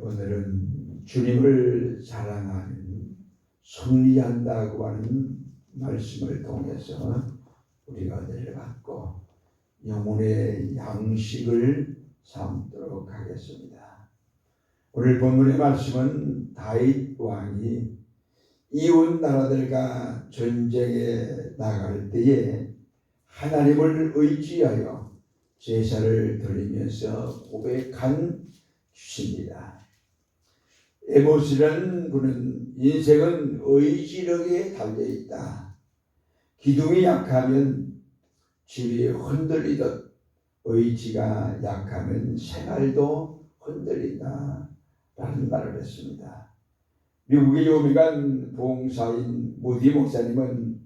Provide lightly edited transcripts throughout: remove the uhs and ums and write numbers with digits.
오늘은 주님을 사랑하는 승리한다고 하는 말씀을 통해서 우리가 은혜를 받고 영혼의 양식을 삼도록 하겠습니다. 오늘 본문의 말씀은 다윗 왕이 이웃 나라들과 전쟁에 나갈 때에 하나님을 의지하여 제사를 드리면서 고백한 주십니다. 에모스라는 분은 인생은 의지력에 달려있다. 기둥이 약하면 집이 흔들리듯 의지가 약하면 생활도 흔들린다 라는 말을 했습니다. 미국의 유명한 봉사인 모디 목사님은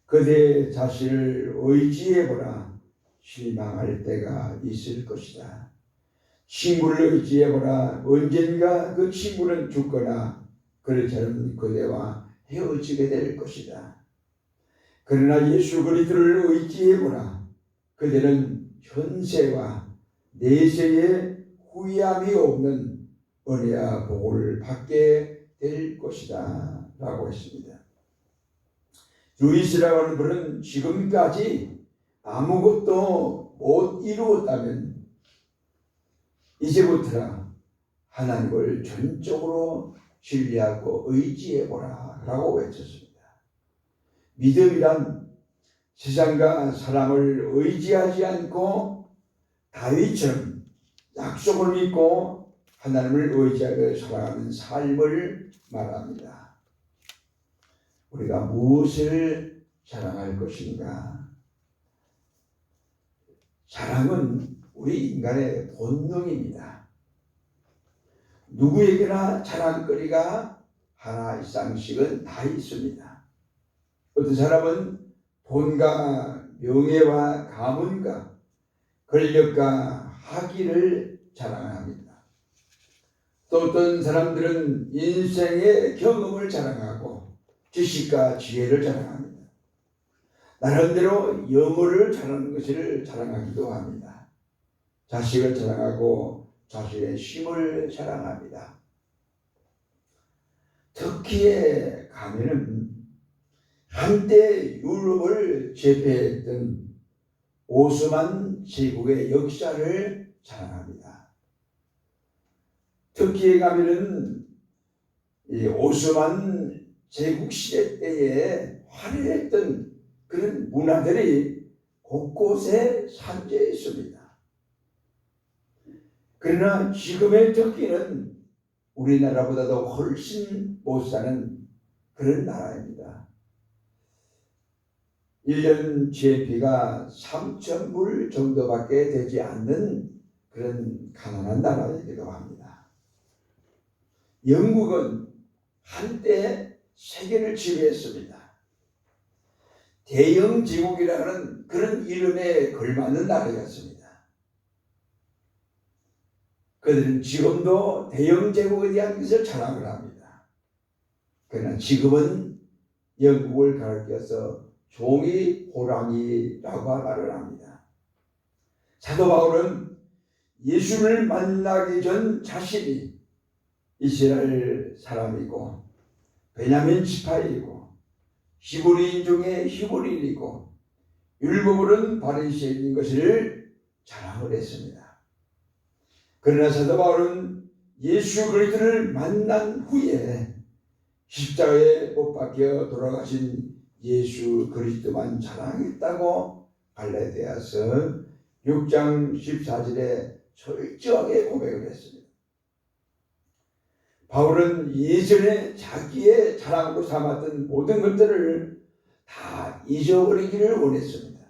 그대 자신을 의지해보라. 실망할 때가 있을 것이다. 친구를 의지해보라. 언젠가 그 친구는 죽거나 그렇다면 그대와 헤어지게 될 것이다. 그러나 예수 그리스도를 의지해보라. 그대는 현세와 내세에 후회함이 없는 은혜와 복을 받게 될 것이다 라고 했습니다. 루이스라고 하는 분은 지금까지 아무것도 못 이루었다면 이제부터라 하나님을 전적으로 신뢰하고 의지해보라 라고 외쳤습니다. 믿음이란 세상과 사람을 의지하지 않고 다윗처럼 약속을 믿고 하나님을 의지하며 살아가는 삶을 말합니다. 우리가 무엇을 사랑할 것인가? 사랑은 우리 인간의 본능입니다. 누구에게나 자랑거리가 하나 이상씩은 다 있습니다. 어떤 사람은 돈과 명예와 가문과 권력과 학위를 자랑합니다. 또 어떤 사람들은 인생의 경험을 자랑하고 지식과 지혜를 자랑합니다. 나름대로 영어를 잘하는 것을 자랑하기도 합니다. 자식을 자랑하고 자신의 힘을 자랑합니다. 터키에 가면은 한때 유럽을 제패했던 오스만 제국의 역사를 자랑합니다. 터키에 가면은 이 오스만 제국 시대 때에 화려했던 그런 문화들이 곳곳에 산재해 있습니다. 그러나 지금의 터키는 우리나라보다도 훨씬 못 사는 그런 나라입니다. 1년 GNP가 3,000불 정도밖에 되지 않는 그런 가난한 나라이기도 합니다. 영국은 한때 세계를 지배했습니다. 대영 제국이라는 그런 이름에 걸맞는 나라였습니다. 그들은 지금도 대영 제국에 대한 것을 자랑을 합니다. 그러나 지금은 영국을 가리켜서 종이 호랑이라고 말을 합니다. 사도 바울은 예수를 만나기 전 자신이 이스라엘 사람이고 베냐민 지파이고 히브리인 중에 히브리인이고 율법으로는 바리새인인 것을 자랑을 했습니다. 그러나 사도 바울은 예수 그리스도를 만난 후에 십자가에 못 박혀 돌아가신 예수 그리스도만 자랑했다고 갈라디아서 6장 14절에 철저하게 고백을 했습니다. 바울은 예전에 자기의 자랑으로 삼았던 모든 것들을 다 잊어버리기를 원했습니다.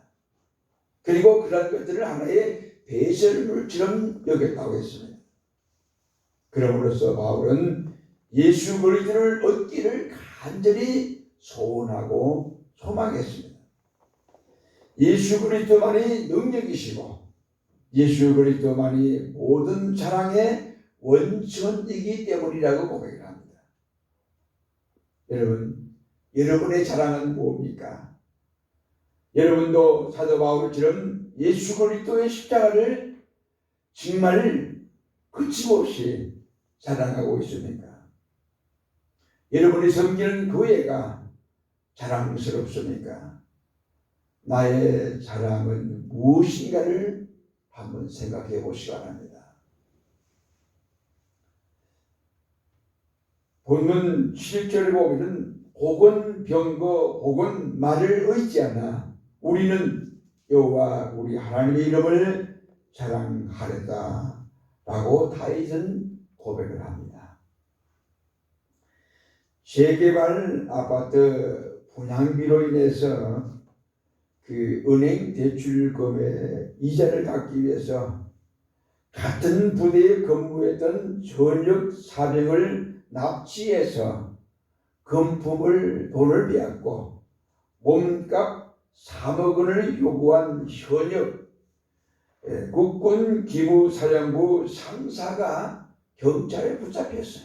그리고 그런 것들을 하나의 배설물처럼 여겼다고 했습니다. 그럼으로써 바울은 예수 그리스도를 얻기를 간절히 소원하고 소망했습니다. 예수 그리스도만이 능력이시고 예수 그리스도만이 모든 자랑의 원천이기 때문이라고 고백을 합니다. 여러분, 여러분의 자랑은 뭡니까? 여러분도 사도 바울처럼 예수 그리스도의 십자가를 정말 거침없이 자랑하고 있습니까? 여러분이 섬기는 교회가 자랑스럽습니까? 나의 자랑은 무엇인가를 한번 생각해 보시기 바랍니다. 본문 7절에 보면은 혹은 병거 혹은 말을 의지하나 우리는 여호와 우리 하나님의 이름을 자랑하려다 라고 다윗은 고백을 합니다. 재개발 아파트 분양비로 인해서 그 은행 대출금의 이자를 갚기 위해서 같은 부대에 근무했던 전역 사병을 납치해서 금품을 돈을 빼앗고 몸값 3억 원을 요구한 현역 국군 기무사령부 상사가 경찰에 붙잡혔어요.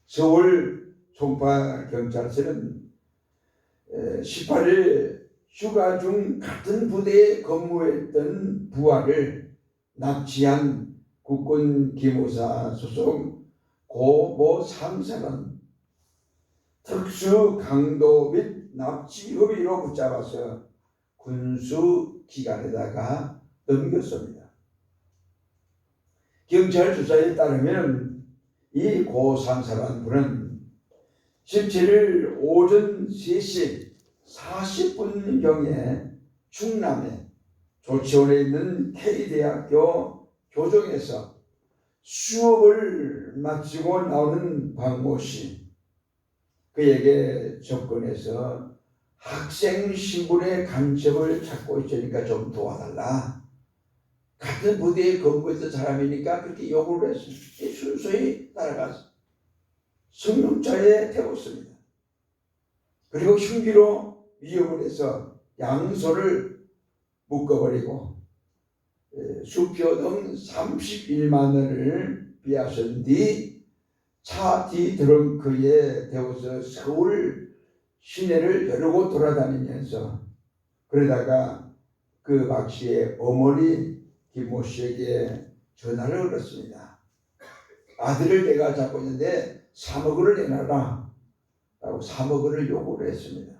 서울 송파경찰서는 18일 휴가 중 같은 부대에 근무했던 부하를 납치한 국군 기무사 소속 고모 상사는 특수 강도 및 납치 혐의로 붙잡아서 군수 기관에다가 넘겼습니다. 경찰 수사에 따르면 이 고 상사라는 분은 17일 오전 3시 40분경에 충남에 조치원에 있는 K대학교 교정에서 수업을 마치고 나오는 박모 씨, 그에게 접근해서 학생 신분의 간첩을 찾고 있으니까 좀 도와달라. 같은 부대에 근무했던 사람이니까 그렇게 요구를 했습니다. 순수히 따라가서 승용차에 태웠습니다. 그리고 흉기로 위협을 해서 양손을 묶어버리고 수표 등 31만 원을 빼앗은 뒤 차 뒤 트렁크에 태워서 서울 시내를 여러 곳 돌아다니면서 그러다가 그 박 씨의 어머니 김모 씨에게 전화를 걸었습니다. 아들을 내가 잡고 있는데 3억 원을 내놔라 라고 3억 원을 요구를 했습니다.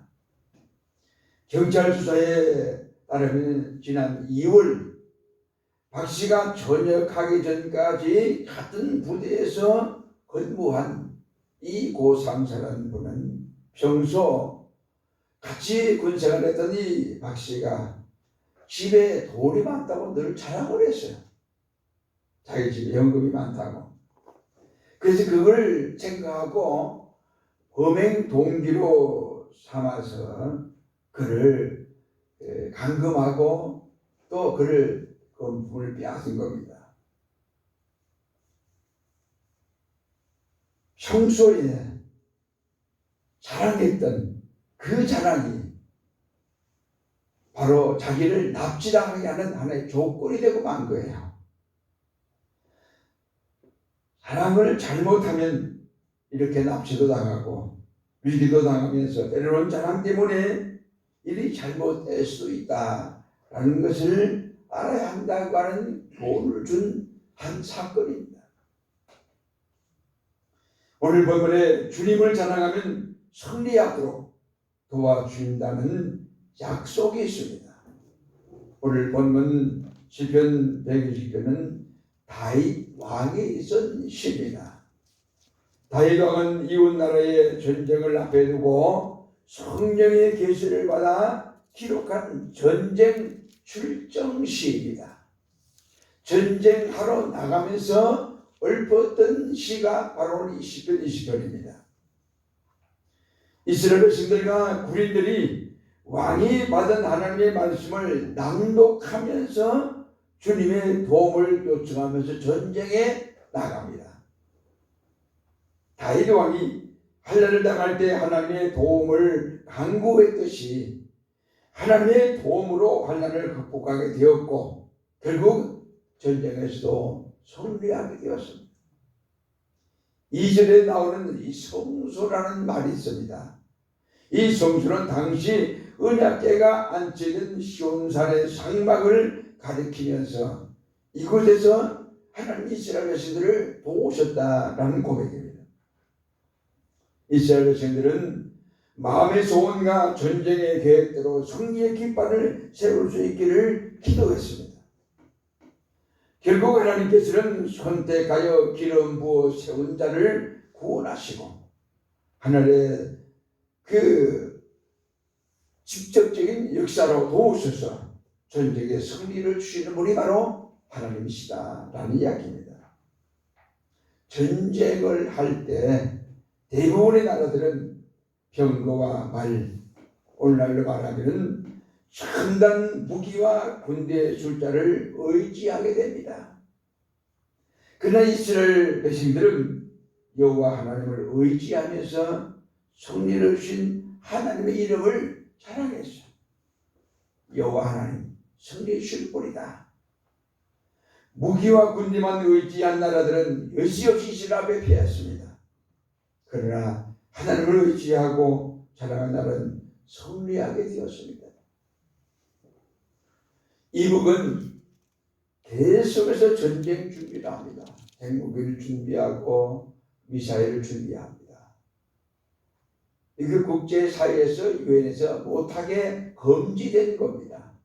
경찰 수사에 따르면 지난 2월 박 씨가 전역하기 전까지 같은 부대에서 근무한 이 고 상사라는 분은 평소 같이 군생활을 했던 이 박 씨가 집에 돈이 많다고 늘 자랑을 했어요. 자기 집에 연금이 많다고. 그래서 그걸 생각하고 범행 동기로 삼아서 그를 감금하고 또 그를 금품을 빼앗은 겁니다. 평소에 자랑했던 그 자랑이 바로 자기를 납치당하게 하는 하나의 조건이 되고 만 거예요. 자랑을 잘못하면 이렇게 납치도 당하고 위기도 당하면서 때로는 자랑 때문에 일이 잘못될 수 있다라는 것을 알아야 한다고 하는 교훈을 준 한 사건입니다. 오늘 본문에 주님을 자랑하면 승리하도록 도와준다는 약속이 있습니다. 오늘 본문 시편 120편은 다윗 왕이 쓴 시입니다. 다윗 왕은 이웃 나라의 전쟁을 앞에 두고 성령의 계시를 받아 기록한 전쟁 출정 시입니다. 전쟁하러 나가면서 읊었던 시가 바로 이 시편 20편입니다. 이스라엘 백성들과 군인들이 왕이 받은 하나님의 말씀을 낭독하면서 주님의 도움을 요청하면서 전쟁에 나갑니다. 다윗 왕이 환난을 당할 때 하나님의 도움을 간구했듯이 하나님의 도움으로 환난을 극복하게 되었고 결국 전쟁에서도 승리하게 되었습니다. 2절에 나오는 이 성소라는 말이 있습니다. 이 성소는 당시 언약궤가 앉혀있는 시온산의 상막을 가리키면서 이곳에서 하나님 이스라엘 백성들을 도우셨다라는 고백입니다. 이스라엘 백성들은 마음의 소원과 전쟁의 계획대로 승리의 깃발을 세울 수 있기를 기도했습니다. 결국 하나님께서는 선택하여 기름 부어 세운 자를 구원하시고 하늘의 그 직접적인 역사로 도우셔서 전쟁의 승리를 주시는 분이 바로 하나님이시다라는 이야기입니다. 전쟁을 할 때 대부분의 나라들은 병거와 말, 오늘날로 말하면 첨단 무기와 군대의 숫자를 의지하게 됩니다. 그러나 이스라엘 백성들은 여호와 하나님을 의지하면서 승리를 주신 하나님의 이름을 자랑했어요. 여호와 하나님 승리 주실 분이다. 무기와 군대만 의지한 나라들은 여지없이 이스라엘 앞에 피했습니다. 그러나 하나님을 의지하고 자랑한 나라는 승리하게 되었습니다. 이북은 계속해서 전쟁 준비를 합니다. 핵무기를 준비하고 미사일을 준비합니다. 이게 국제사회에서 유엔에서 못하게 금지된 겁니다.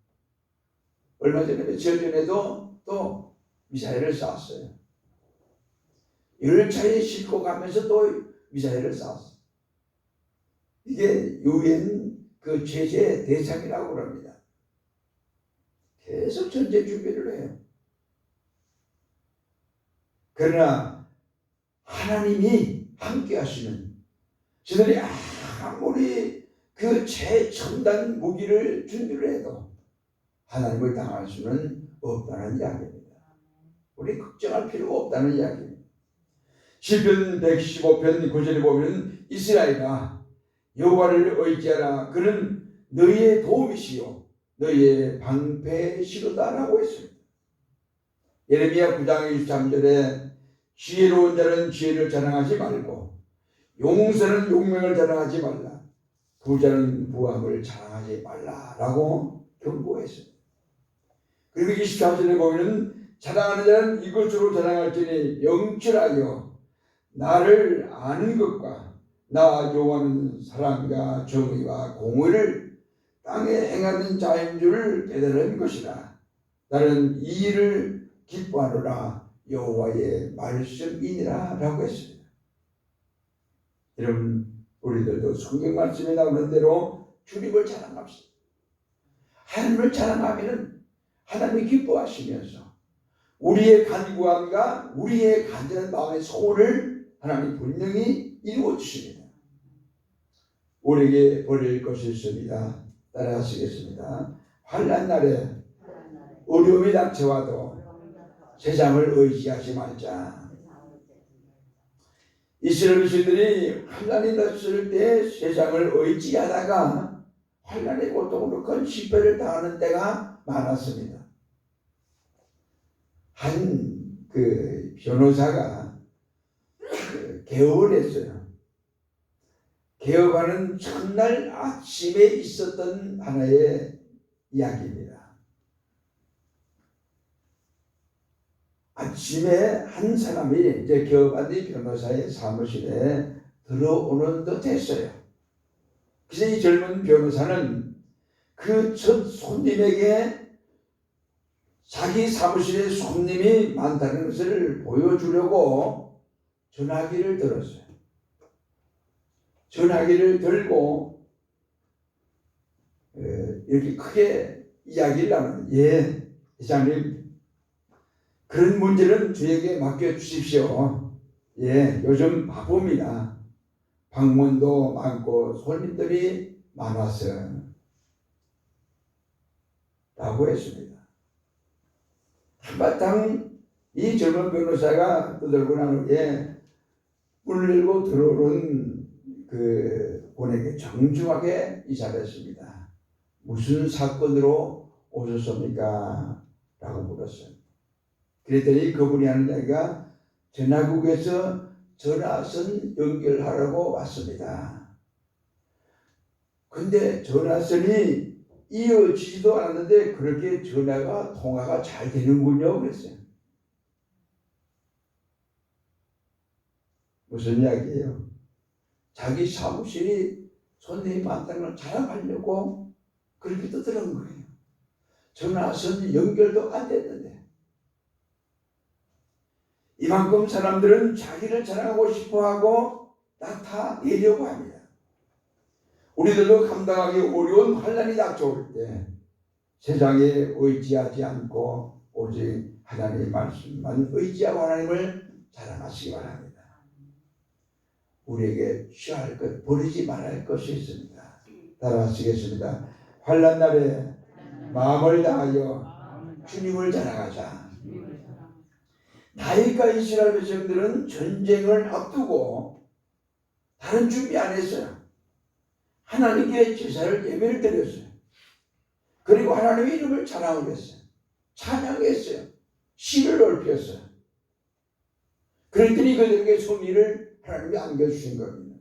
얼마 전에 며칠 전에도 또 미사일을 쐈어요. 열차에 싣고 가면서 또 미사일을 쐈어요. 이게 유엔 그 제재 대상이라고 합니다. 계속 전쟁 준비를 해요. 그러나 하나님이 함께 하시는, 저들이 아무리 그 최첨단 무기를 준비를 해도 하나님을 당할 수는 없다는 이야기입니다. 우리 걱정할 필요가 없다는 이야기입니다. 시편 115편 9절에 보면 이스라엘아 여호와를 의지하라. 그는 너희의 도움이시요 너희의 방패시로다라고 했습니다. 예레미야 9장 23절에 지혜로운 자는 지혜를 자랑하지 말고 용서는 용맹을 자랑하지 말라. 부자는 부함을 자랑하지 말라라고 경고했습니다. 그리고 24절에 보면 자랑하는 자는 이것으로 자랑할지니 영출하여 나를 아는 것과 나 여호와는 사랑과 정의와 공의를 땅에 행하는 자인 줄 깨달은 것이라. 나는 이 일을 기뻐하노라 여호와의 말씀이니라 라고 했습니다. 여러분 우리들도 성경 말씀에 나오는 대로 주님을 자랑합시다. 하나님을 자랑하면 하나님이 기뻐하시면서 우리의 간구함과 우리의 간절한 마음의 소원을 하나님이 분명히 이루어 주십니다. 우리에게 버릴 것이 있습니다. 따라하시겠습니다. 환난 날에 어려움이 닥쳐와도 세상을 의지하지 말자. 이스라엘 백성들이 환난이 났을 때 세상을 의지하다가 환난의 고통으로 큰 실패를 당하는 때가 많았습니다. 한 그 변호사가 개업을 했어요. 개업하는 첫날 아침에 있었던 하나의 이야기입니다. 아침에 한 사람이 이제 개업한 변호사의 사무실에 들어오는 듯 했어요. 그래서 이 젊은 변호사는 그 첫 손님에게 자기 사무실에 손님이 많다는 것을 보여주려고 전화기를 들었어요. 전화기를 들고 이렇게 크게 이야기를 나누는, 예, 회장님 그런 문제는 저에게 맡겨주십시오. 예, 요즘 바쁩니다. 방문도 많고 손님들이 많았어요. 라고 했습니다. 한바탕 이 젊은 변호사가 떠들고 난 후에 문을 열고 들어오는 그 분에게 정중하게 인사했습니다. 무슨 사건으로 오셨습니까? 라고 물었어요. 그랬더니 그분이 하는 이야기가 전화국에서 전화선 연결하라고 왔습니다. 근데 전화선이 이어지지도 않았는데 그렇게 통화가 잘 되는군요. 그랬어요. 무슨 이야기예요? 자기 사무실이 손님이 많다는 걸 자랑하려고 그렇게 떠드는 거예요. 전화선 연결도 안 됐는데. 이만큼 사람들은 자기를 자랑하고 싶어하고 나타내려고 합니다. 우리들도 감당하기 어려운 환난이 닥쳐올 때 세상에 의지하지 않고 오직 하나님의 말씀만 의지하고 하나님을 자랑하시기 바랍니다. 우리에게 취할 것, 버리지 말아야 할 것이 있습니다. 따라하시겠습니다. 환난 날에 마음을 다하여 주님을 자랑하자. 다윗과 이스라엘 백성들은 전쟁을 앞두고 다른 준비 안 했어요. 하나님께 제사를 예배를 드렸어요. 그리고 하나님의 이름을 자랑을 했어요. 찬양했어요. 시를 넓혔어요. 그랬더니 그들에게 승리를 하나님이 안겨주신 겁니다.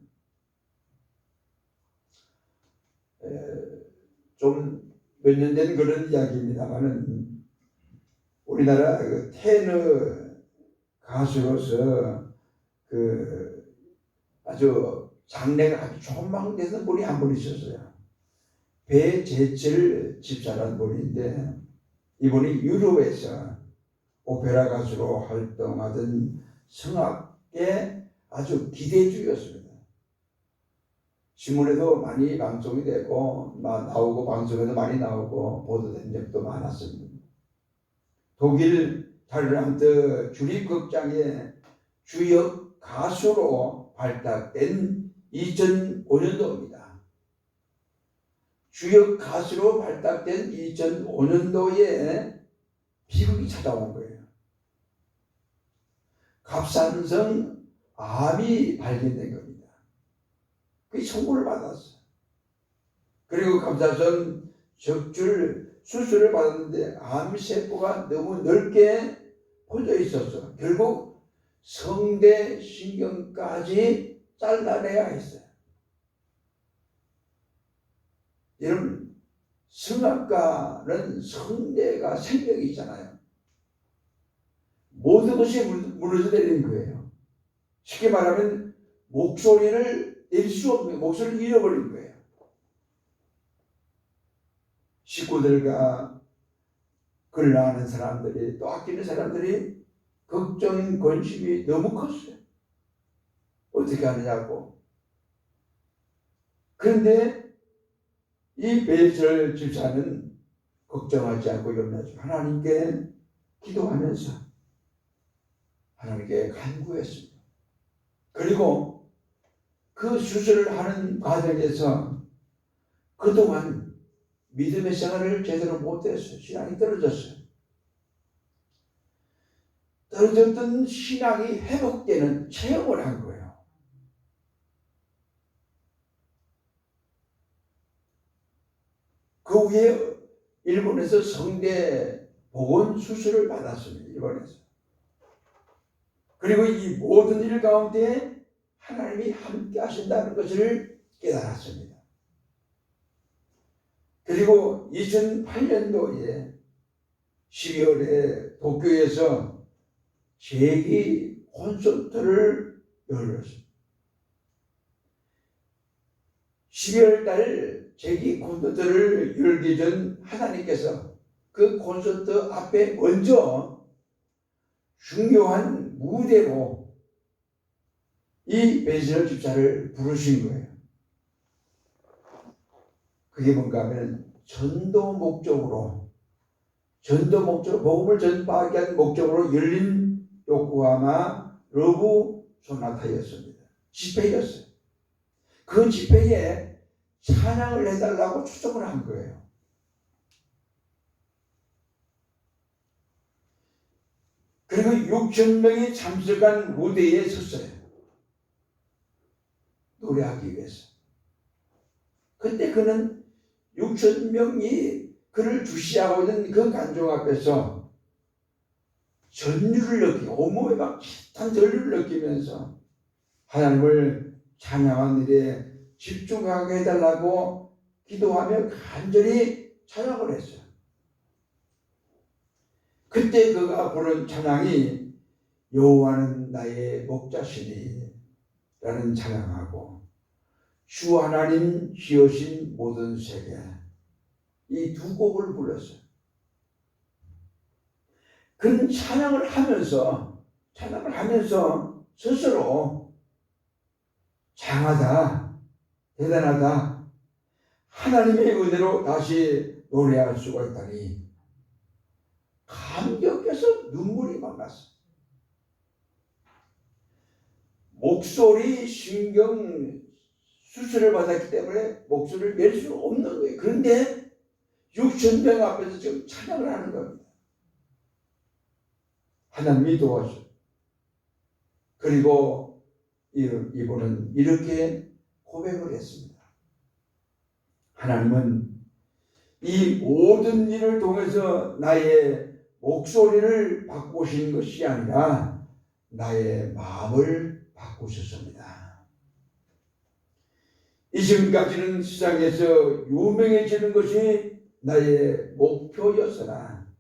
좀 몇 년 된 그런 이야기입니다만은 우리나라 그 테너 가수로서 그 아주 장래가 아주 촉망되는 분이 한 분 있었어요. 배재철 집사라는 분인데 이분이 유럽에서 오페라 가수로 활동하던 성악계 아주 기대주였습니다. 신문에도 많이 방송이 되고 나오고 방송에도 많이 나오고 보도된 적도 많았습니다. 독일 타르란트 주립극장의 주역 가수로 발탁된 2005년도입니다. 주역 가수로 발탁된 2005년도에 비극이 찾아온 거예요. 갑상선 암이 발견된 겁니다. 그 청구를 받았어요. 그리고 갑상선 적출 수술을 받았는데 암세포가 너무 넓게 퍼져 있어서 결국 성대 신경까지 잘라내야 했어요. 여러분, 성악가는 성대가 생명이잖아요. 모든 것이 무너져 내린 거예요. 쉽게 말하면 목소리를 낼 수 없는, 목소리를 잃어버린 거예요. 식구들과 그를 아는 사람들이 또 아끼는 사람들이 걱정, 관심이 너무 컸어요. 어떻게 하느냐고. 그런데 이 베이철 집사는 걱정하지 않고 염려하지 하나님께 기도하면서 하나님께 간구했습니다. 그리고 그 수술을 하는 과정에서 그동안 믿음의 생활을 제대로 못했어요. 신앙이 떨어졌어요. 떨어졌던 신앙이 회복되는 체험을 한 거예요. 그 후에 일본에서 성대 복원 수술을 받았습니다. 일본에서. 그리고 이 모든 일 가운데 하나님이 함께 하신다는 것을 깨달았습니다. 그리고 2008년도에 12월에 도쿄에서 재기 콘서트를 열었습니다. 12월 달 재기 콘서트를 열기 전 하나님께서 그 콘서트 앞에 먼저 중요한 무대로 이 베이철 집사를 부르신 거예요. 그게 뭔가 하면 전도 목적으로 복음을 전파하기 위한 목적으로 열린 요코하마 러브 소나타였습니다. 집회였어요. 그 집회에 찬양을 해달라고 초청을 한 거예요. 그리고 6,000명이 참석한 무대에 섰어요. 노래하기 위해서. 그때 그는 6,000명이 그를 주시하고 있는 그 관중 앞에서 전율을 느끼고 온몸에 막 짙은 전율을 느끼면서 하나님을 찬양하는 일에 집중하게 해달라고 기도하며 간절히 찬양을 했어요. 그때 그가 부른 찬양이 여호와는 나의 목자시니 라는 찬양하고 주 하나님 지으신 모든 세계, 이 두 곡을 불렀어요. 그 찬양을 하면서 스스로 장하다, 대단하다, 하나님의 은혜로 다시 노래할 수가 있다니 감격해서 눈물이 막 났어요. 목소리 신경 수술을 받았기 때문에 목소리를 낼 수 없는 거예요. 그런데 6,000명 앞에서 지금 찬양을 하는 겁니다. 하나님이 도와줘. 그리고 이분은 이렇게 고백을 했습니다. 하나님은 이 모든 일을 통해서 나의 목소리를 바꾸신 것이 아니라 나의 마음을 바꾸셨습니다. 이전까지는 세상에서 유명해지는 것이 나의 목표였으나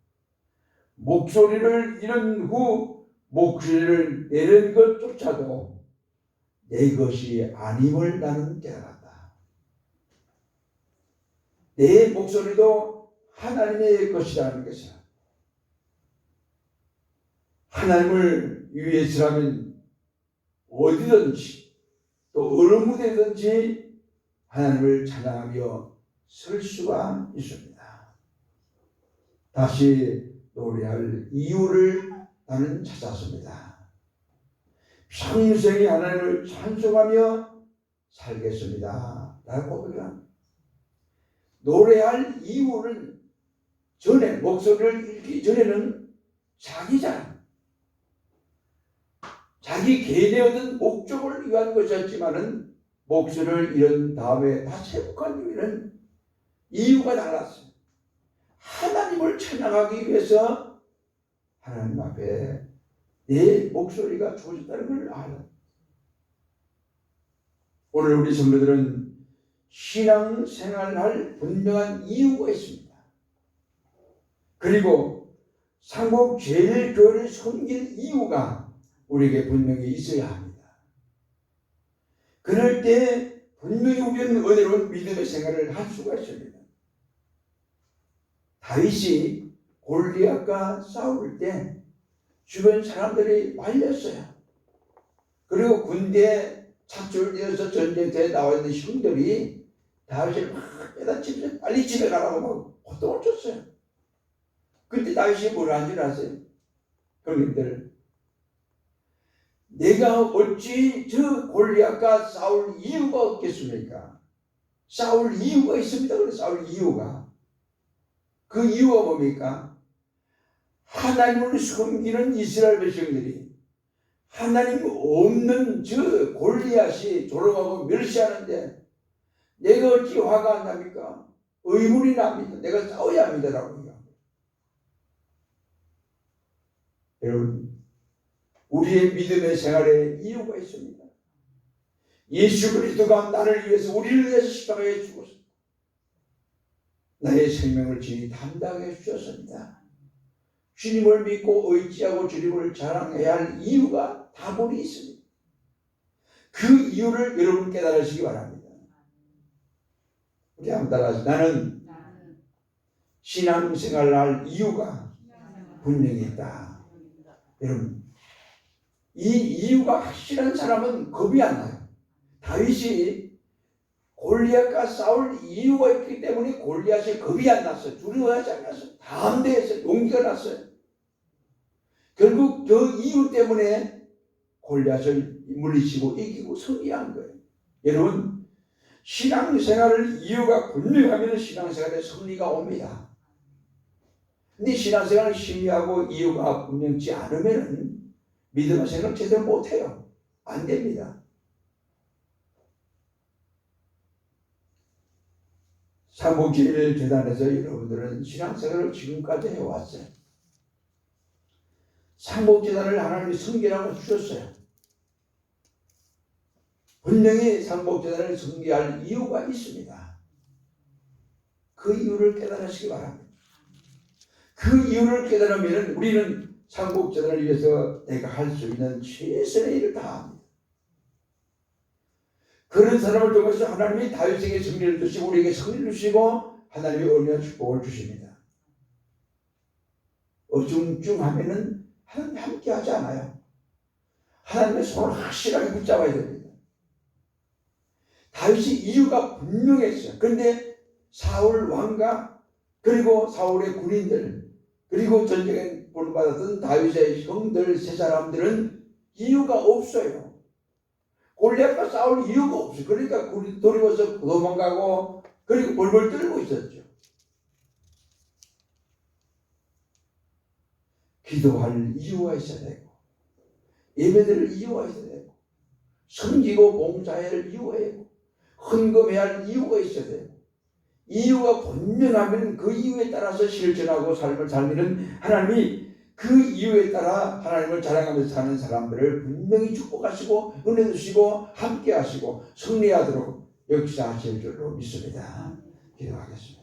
목소리를 잃은 후 목소리를 내는 것조차도 내 것이 아님을 나는 깨달았다. 내 목소리도 하나님의 것이라는 것이야. 하나님을 위해서라면 어디든지 또 어느 무대든지 하나님을 찬양하며 설 수가 있습니다. 다시 노래할 이유를 나는 찾았습니다. 평생에 하나님을 찬송하며 살겠습니다. 라고 고백합니다. 노래할 이유는 전에 목소리를 잃기 전에는 자기 자랑, 자기 개인의 어떤 목적을 위한 것이었지만은 목소리를 잃은 다음에 다시 회복한 이유는 이유가 달랐어요. 하나님을 찬양하기 위해서 하나님 앞에 내 목소리가 주어졌다는 걸 알아요. 오늘 우리 성도들은 신앙생활을 할 분명한 이유가 있습니다. 그리고 상복제일교회를 섬길 이유가 우리에게 분명히 있어야 합니다. 그럴 때 분명히 우리는 은혜로운 믿음의 생활을 할 수가 있습니다. 다윗이 골리앗과 싸울 때 주변 사람들이 말렸어요. 그리고 군대에 착출되어서 전쟁터에 나와 있는 형들이 다윗을 막 빼다치면서 빨리 집에 가라고 막 고통을 줬어요. 그때 다윗이 뭘 한 줄 아세요? 형님들, 내가 어찌 저 골리앗과 싸울 이유가 없겠습니까? 싸울 이유가 있습니다. 그래, 싸울 이유가. 그 이유가 뭡니까? 하나님을 섬기는 이스라엘 백성들이 하나님 없는 저 골리앗이 조롱하고 멸시하는데 내가 어찌 화가 안 납니까? 의문이 납니다. 내가 싸워야 합니다라고 얘기합니다. 여러분, 우리의 믿음의 생활에 이유가 있습니다. 예수 그리스도가 나를 위해서 우리를 위해서 십자가에 죽었습니다. 나의 생명을 주님이 담당해 주셨습니다. 주님을 믿고 의지하고 주님을 자랑해야 할 이유가 다분히 있습니다. 그 이유를 여러분 깨달으시기 바랍니다. 우리 한번 따라하시죠. 나는 신앙생활을 할 이유가 분명히 있다. 여러분, 이 이유가 확실한 사람은 겁이 안 나요. 다윗이 골리앗과 싸울 이유가 있기 때문에 골리앗이 겁이 안 났어요. 두려워하지 않았어요. 담대했어요. 용기가 났어요. 결국 그 이유 때문에 골리앗을 물리치고 이기고 승리한 거예요. 여러분, 신앙생활을 이유가 분명하면 신앙생활에 승리가 옵니다. 근데 신앙생활을 심리하고 이유가 분명치 않으면 믿음의 생활을 제대로 못해요. 안 됩니다. 상복제일 재단에서 여러분들은 신앙생활을 지금까지 해왔어요. 상복제단을 하나님이 섬기라고 주셨어요. 분명히 상복제단을 섬기할 이유가 있습니다. 그 이유를 깨달으시기 바랍니다. 그 이유를 깨달으면 우리는 상복제단을 위해서 내가 할 수 있는 최선의 일을 다합니다. 그런 사람을 통해서 하나님이 다윗에게 승리를 주시고 우리에게 승리를 주시고 하나님의 은혜와 축복을 주십니다. 어중중하면은 하나님이 함께 하지 않아요. 하나님의 손을 확실하게 붙잡아야 됩니다. 다윗이 이유가 분명했어요. 그런데 사울 왕과 그리고 사울의 군인들 그리고 전쟁에 보내받았던 다윗의 형들 세 사람들은 이유가 없어요. 골리앗과 싸울 이유가 없어요. 그러니까 돌이켜서 도망가고 그리고 벌벌 떨고 있었죠. 기도할 이유가 있어야 되고 예배드릴 이유가 있어야 되고 섬기고 봉사해야 할 이유가 있고 헌금해야 할 이유가 있어야 되고 이유가 분명하면 그 이유에 따라서 실천하고 삶을 살면 하나님이 그 이유에 따라 하나님을 자랑하면서 사는 사람들을 분명히 축복하시고 은혜 주시고 함께 하시고 승리하도록 역사하실 줄로 믿습니다. 기도하겠습니다.